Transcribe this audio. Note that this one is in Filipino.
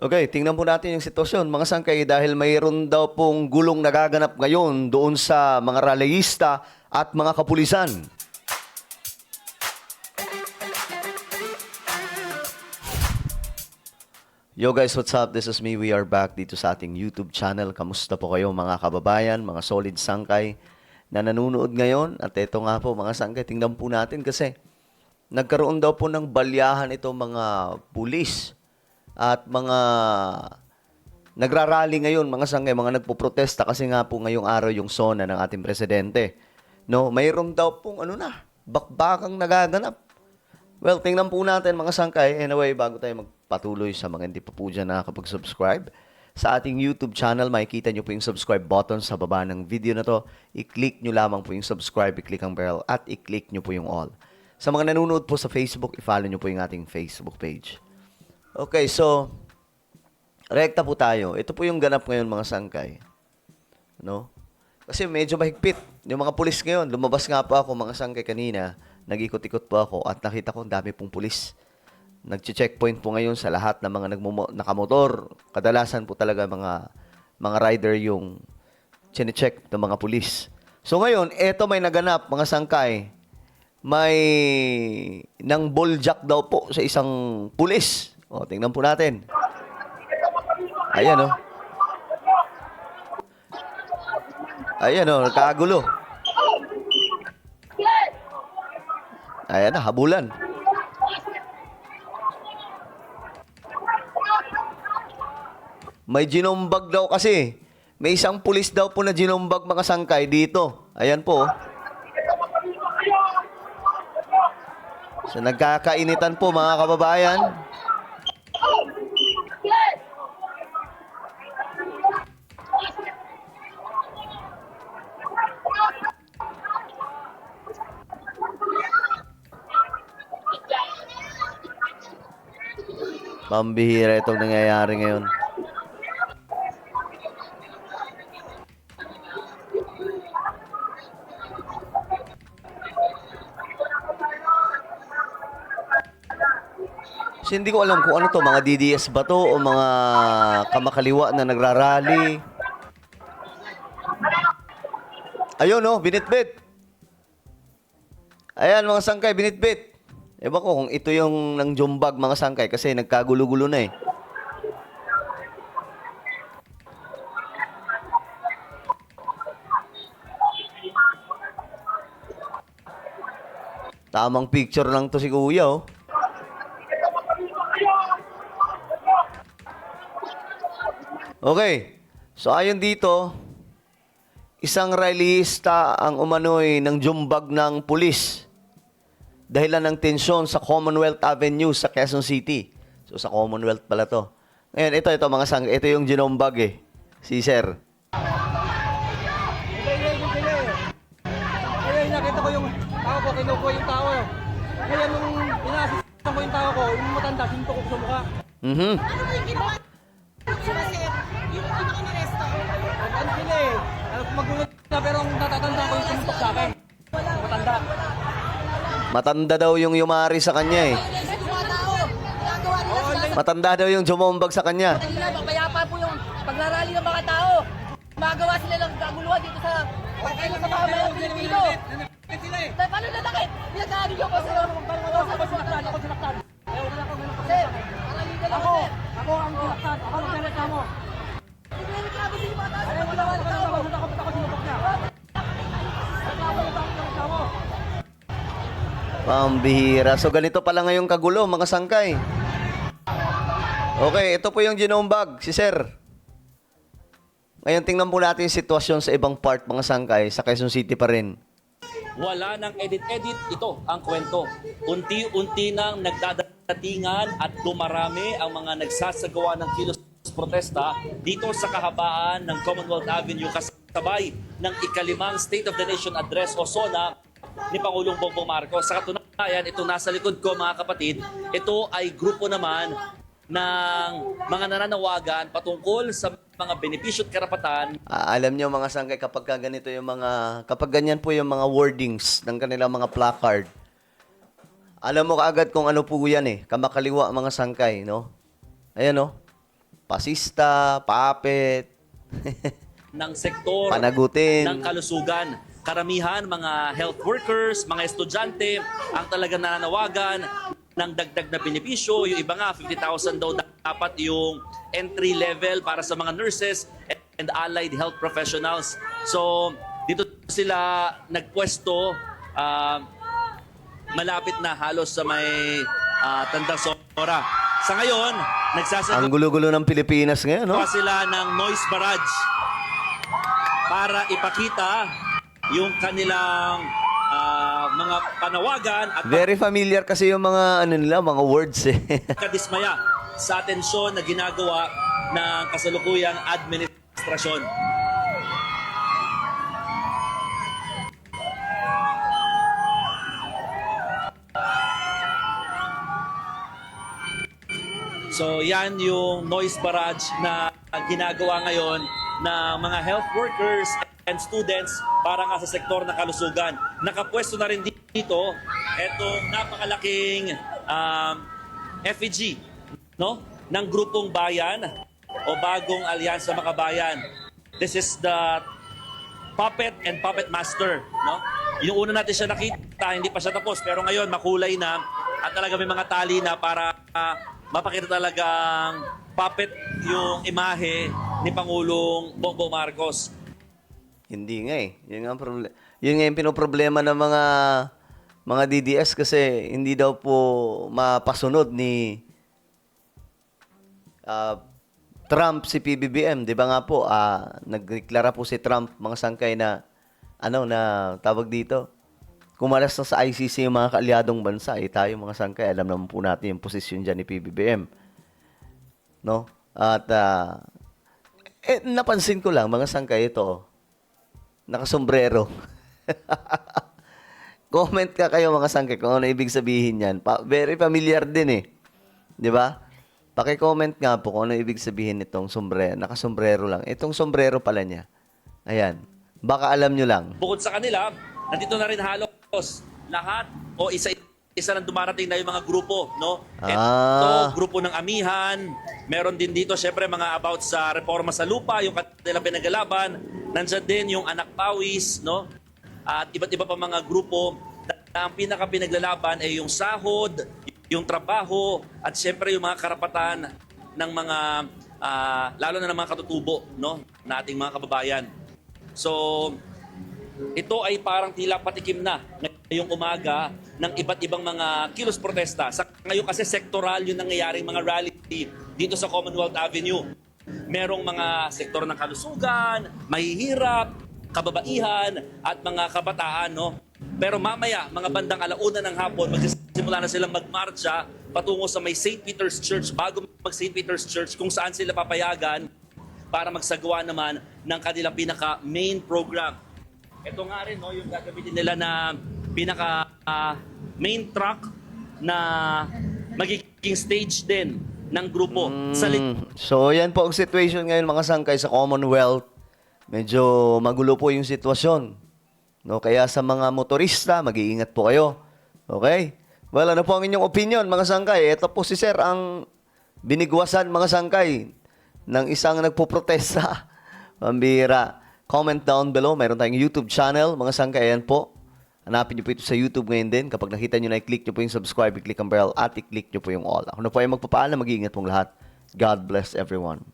Okay, tingnan po natin yung sitwasyon. Mga sangkay, dahil mayroon daw pong gulong nagaganap ngayon doon sa mga rallyista at mga kapulisan. Yo guys, what's up? This is me. We are back dito sa ating YouTube channel. Kamusta po kayo mga kababayan, mga solid sangkay na nanonood ngayon? At ito nga po mga sangkay, tingnan po natin kasi nagkaroon daw po ng balyahan itong mga pulis at mga nagrarally ngayon, mga sangkay, mga nagpo-protesta kasi nga po ngayong araw yung SONA ng ating presidente. No, mayroon daw pong bakbakang nagaganap. Well, tingnan po natin mga sangkay. Anyway, bago tayo magpatuloy sa mga hindi pa po dyan nakakapag-subscribe sa ating YouTube channel, makikita nyo po yung subscribe button sa baba ng video na to. I-click nyo lamang po yung subscribe, i-click ang bell, at i-click nyo po yung all. Sa mga nanonood po sa Facebook, i-follow nyo po yung ating Facebook page. Okay, so, rekta po tayo. Ito po yung ganap ngayon mga sangkay. No? Kasi medyo mahigpit. Yung mga pulis ngayon, lumabas nga po ako mga sangkay kanina, nag-ikot-ikot po ako at nakita ko ang dami pong pulis. Nag-checkpoint po ngayon sa lahat ng mga nakamotor. Kadalasan po talaga mga rider yung chine-check ng mga pulis. So ngayon, eto may naganap mga sangkay. May nang balljack daw po sa isang pulis. O, tingnan po natin. Ayan, o. Ayan, o. Nagkagulo. Ayan na, habulan. May ginumbag daw kasi. May isang pulis daw po na ginumbag mga sangkay dito. Ayan po. So, nagkakainitan po mga kababayan. Pambihira itong nangyayari ngayon. Kasi hindi ko alam kung ano to, mga DDS ba to o mga kamakaliwa na nagrarally. Ayun, no, binitbit. Ayan, mga sangkay, binitbit. Ewan ko kung ito yung nang jumbag mga sangkay kasi nagkagulo-gulo na eh. Tamang picture lang to si Kuya, oh. Okay. So, ayon dito, isang rallyista ang umano'y ng jumbag ng pulis dahilan ng tensyon sa Commonwealth Avenue sa Quezon City. So, sa Commonwealth pala to. Ngayon, ito mga sang, ito yung ginumbag eh. Si Sir. Ngayon, nakita ko yung tao ko, kinukuha yung tao. Ngayon, nung inaasistan ko yung tao ko, yung matanda, sinto ko sa mukha. Mhm. Ano ba yung ginawa? Kasi yung pinaka-niresto. Ano sila eh? Magulat na pero ang natatanda ko yung sumuntok sa akin. Matanda. Matanda daw yung yumari sa kanya eh. Mga tao, ginagawa nila sila. Matanda daw yung jumumbag sa kanya. Kanina, mapayapa po yung pagrarally ng mga tao. Magawa sila ng kaguluhan dito sa pamamayang Pilipino. Nanakit sila eh. Paano nanakit? Pinagkari niyo ko sa Ako sinaktan. Sir, parang legal ako, sir. Ako ang sinaktan. Ako ang sinaktan mo. Nagre-reklamo din yung mga tao. Ayaw ko na ako sinubok niya. Pambihira. So, ganito pala ngayong kagulo, mga sangkay. Okay, ito po yung ginumbag, si Sir. Ngayon, tingnan po natin yung sitwasyon sa ibang part, mga sangkay, sa Quezon City pa rin. Wala nang edit-edit, ito ang kwento. Unti-unti nang nagdadatingan at dumarami ang mga nagsasagawa ng kilos protesta dito sa kahabaan ng Commonwealth Avenue kasabay ng ikalimang State of the Nation Address o SONA ni Pangulong Bongbong Marcos. Sa katunayan, ito nasa likod ko mga kapatid, ito ay grupo naman ng mga nananawagan patungkol sa mga benepisyo at karapatan. Alam niyo mga sangkay, kapag ganito yung kapag ganyan po yung mga wordings ng kanilang mga placard, alam mo kaagad kung ano po yan eh, kamakaliwa mga sangkay, no? Ayan, no? pasista, papet, ng sektor panagutin. ng kalusugan. Karamihan, mga health workers, mga estudyante, ang talagang nananawagan ng dagdag na benepisyo. Yung iba nga, 50,000 daw dapat yung entry level para sa mga nurses and allied health professionals. So, dito sila nagpwesto, malapit na halos sa may Tandang Sora. Sa ngayon, nagsasagawa Ang gulo-gulo ng Pilipinas ngayon, no? sila ng noise barrage para ipakita yung kanilang mga panawagan at Very familiar kasi yung mga, ano nila, mga words eh. pagkadismaya sa atensyon na ginagawa ng kasalukuyang administrasyon. So yan yung noise barrage na ginagawa ngayon ng mga health workers and students para nga sa sektor ng kalusugan. Nakapwesto na rin dito etong napakalaking effigy, no, ng grupong bayan o bagong alyansa makabayan. This is the puppet and puppet master, no? Yung una natin siya nakita, hindi pa siya tapos, pero ngayon makulay na at talaga may mga tali na para mapakita talagang puppet yung imahe ni Pangulong Bongbong Marcos. Hindi nga eh. Yun nga, yun nga yung pinoproblema ng mga DDS kasi hindi daw po mapasunod ni Trump si PBBM. Di ba nga po, nagdeklara po si Trump, mga sangkay na, na tawag dito, kumalas na sa ICC yung mga kaalyadong bansa. Tayo mga sangkay, alam naman po natin yung posisyon dyan ni PBBM. No? At, napansin ko lang, mga sangkay ito, nakasombrero. Comment ka kayo mga sangkay kung ano ibig sabihin yan. Very familiar din eh. Di ba? Paki-comment nga po kung ano ibig sabihin nitong sombrero. Nakasombrero lang. Itong sombrero pala niya. Ayan. Baka alam nyo lang. Bukod sa kanila, nandito na rin halos lahat o isa na dumarating na yung mga grupo, no? Ito, grupo ng amihan. Meron din dito, syempre, mga about sa reforma sa lupa, yung kanilang pinaglalaban. Nandiyan din yung anak pawis, no? At iba't iba pa mga grupo na ang pinaka-pinaglalaban ay yung sahod, yung trabaho, at syempre yung mga karapatan ng mga, lalo na ng mga katutubo, no? Na ating mga kababayan. So, ito ay parang tila patikim na ngayong umaga ng iba't ibang mga kilos protesta. Ngayon kasi sektoral yung nangyayaring mga rally dito sa Commonwealth Avenue. Merong mga sektor ng kalusugan, mahihirap, kababaihan, at mga kabataan, no? Pero mamaya, mga bandang 1:00 ng hapon, magsisimula na silang magmarcha patungo sa may St. Peter's Church, bago mag-St. Peter's Church, kung saan sila papayagan para magsagawa naman ng kanilang pinaka-main program. Ito nga rin, no, yung gagamitin nila na pinaka main truck na magiging stage din ng grupo. So, yan po ang situation ngayon mga sangkay sa Commonwealth. Medyo magulo po yung sitwasyon. No? Kaya sa mga motorista, mag-iingat po kayo. Okay? Well, ano po ang inyong opinion mga sangkay? Ito po si Sir ang binigwasan mga sangkay ng isang nagpo-protesta. Pambira. Comment down below. Mayroon tayong YouTube channel. Mga sangkay, ayan po. Hanapin nyo po ito sa YouTube ngayon din. Kapag nakita nyo na, i-click nyo po yung subscribe, i-click ang bell, at i-click nyo po yung all. Ako na po ay magpapaalam. Mag-iingat pong lahat. God bless everyone.